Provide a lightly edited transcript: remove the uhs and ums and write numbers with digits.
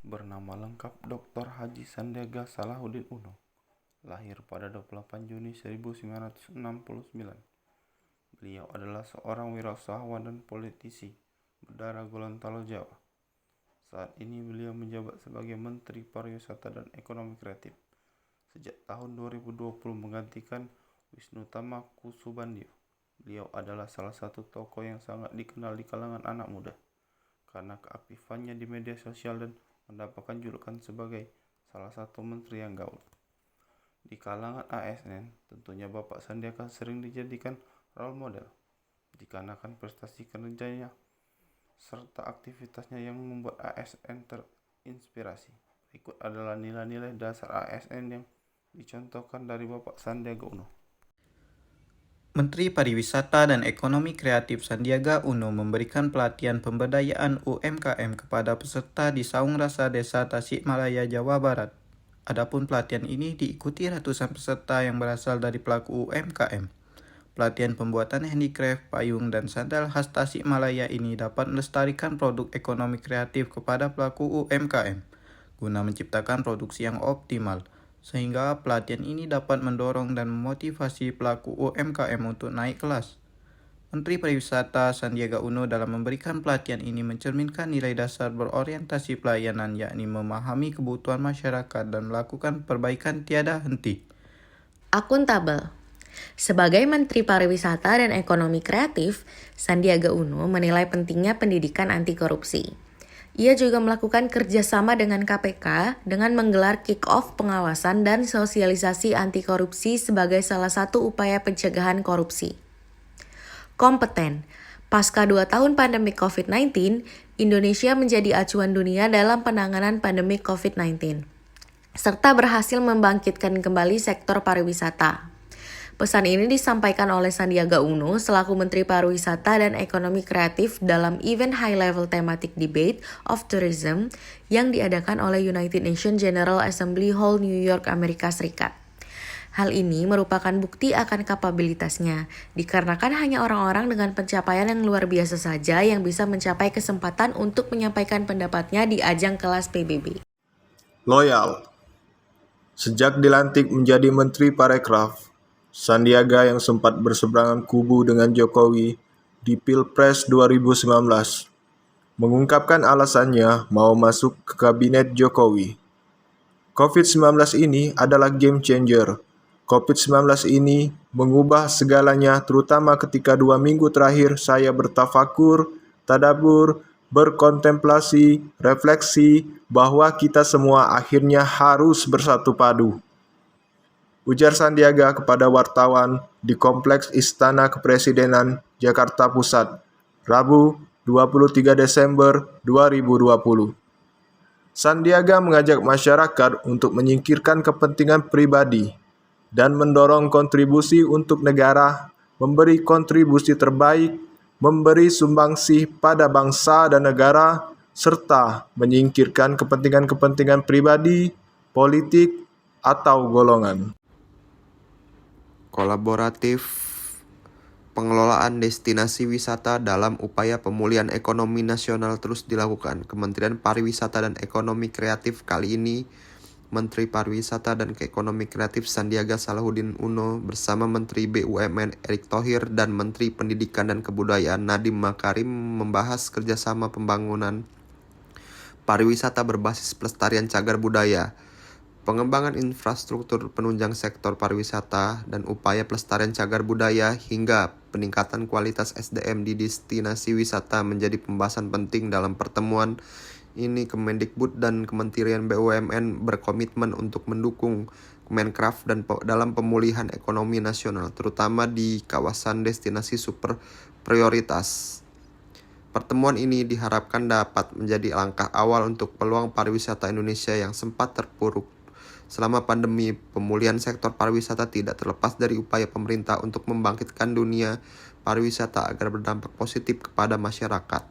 Bernama lengkap Dr. Haji Sandiaga Salahuddin Uno. Lahir pada 28 Juni 1969. Beliau adalah seorang wirausahawan dan politisi berdarah Gorontalo, Jawa. Saat ini beliau menjabat sebagai Menteri Pariwisata dan Ekonomi Kreatif. Sejak tahun 2020 menggantikan Wisnu Tama Kusubandio. Beliau adalah salah satu tokoh yang sangat dikenal di kalangan anak muda karena keaktifannya di media sosial dan mendapatkan julukan sebagai salah satu menteri yang gaul. Di kalangan ASN, tentunya Bapak Sandiaga sering dijadikan role model dikarenakan prestasi kerjanya serta aktivitasnya yang membuat ASN terinspirasi. Berikut adalah nilai-nilai dasar ASN yang dicontohkan dari Bapak Sandiaga Uno. Menteri Pariwisata dan Ekonomi Kreatif Sandiaga Uno memberikan pelatihan pemberdayaan UMKM kepada peserta di Saung Rasa Desa Tasikmalaya, Jawa Barat. Adapun pelatihan ini diikuti ratusan peserta yang berasal dari pelaku UMKM. Pelatihan pembuatan handicraft, payung, dan sandal khas Tasikmalaya ini dapat melestarikan produk ekonomi kreatif kepada pelaku UMKM, guna menciptakan produksi yang optimal, sehingga pelatihan ini dapat mendorong dan memotivasi pelaku UMKM untuk naik kelas. Menteri Pariwisata Sandiaga Uno dalam memberikan pelatihan ini mencerminkan nilai dasar berorientasi pelayanan, yakni memahami kebutuhan masyarakat dan melakukan perbaikan tiada henti. Akuntabel. Sebagai Menteri Pariwisata dan Ekonomi Kreatif, Sandiaga Uno menilai pentingnya pendidikan anti korupsi. Ia juga melakukan kerjasama dengan KPK dengan menggelar kick-off pengawasan dan sosialisasi anti korupsi sebagai salah satu upaya pencegahan korupsi. Kompeten. Pasca 2 tahun pandemi COVID-19, Indonesia menjadi acuan dunia dalam penanganan pandemi COVID-19, serta berhasil membangkitkan kembali sektor pariwisata. Pesan ini disampaikan oleh Sandiaga Uno selaku Menteri Pariwisata dan Ekonomi Kreatif dalam event high-level thematic debate of tourism yang diadakan oleh United Nations General Assembly Hall, New York, Amerika Serikat. Hal ini merupakan bukti akan kapabilitasnya, dikarenakan hanya orang-orang dengan pencapaian yang luar biasa saja yang bisa mencapai kesempatan untuk menyampaikan pendapatnya di ajang kelas PBB. Loyal. Sejak dilantik menjadi Menteri Parekraf, Sandiaga yang sempat berseberangan kubu dengan Jokowi di Pilpres 2019 mengungkapkan alasannya mau masuk ke kabinet Jokowi. COVID-19 ini adalah game changer. COVID-19 ini mengubah segalanya, terutama ketika 2 minggu terakhir saya bertafakur, tadabur, berkontemplasi, refleksi bahwa kita semua akhirnya harus bersatu padu. Ujar Sandiaga kepada wartawan di Kompleks Istana Kepresidenan, Jakarta Pusat, Rabu 23 Desember 2020. Sandiaga mengajak masyarakat untuk menyingkirkan kepentingan pribadi dan mendorong kontribusi untuk negara, memberi kontribusi terbaik, memberi sumbangsih pada bangsa dan negara, serta menyingkirkan kepentingan-kepentingan pribadi, politik, atau golongan. Kolaboratif pengelolaan destinasi wisata dalam upaya pemulihan ekonomi nasional terus dilakukan. Kementerian Pariwisata dan Ekonomi Kreatif kali ini, Menteri Pariwisata dan Ekonomi Kreatif Sandiaga Salahuddin Uno bersama Menteri BUMN Erick Thohir dan Menteri Pendidikan dan Kebudayaan Nadiem Makarim membahas kerjasama pembangunan pariwisata berbasis pelestarian cagar budaya, pengembangan infrastruktur penunjang sektor pariwisata, dan upaya pelestarian cagar budaya hingga peningkatan kualitas SDM di destinasi wisata menjadi pembahasan penting dalam pertemuan ini. Kemendikbud dan Kementerian BUMN berkomitmen untuk mendukung Kemenkraf dan dalam pemulihan ekonomi nasional, terutama di kawasan destinasi super prioritas. Pertemuan ini diharapkan dapat menjadi langkah awal untuk peluang pariwisata Indonesia yang sempat terpuruk selama pandemi. Pemulihan sektor pariwisata tidak terlepas dari upaya pemerintah untuk membangkitkan dunia pariwisata agar berdampak positif kepada masyarakat.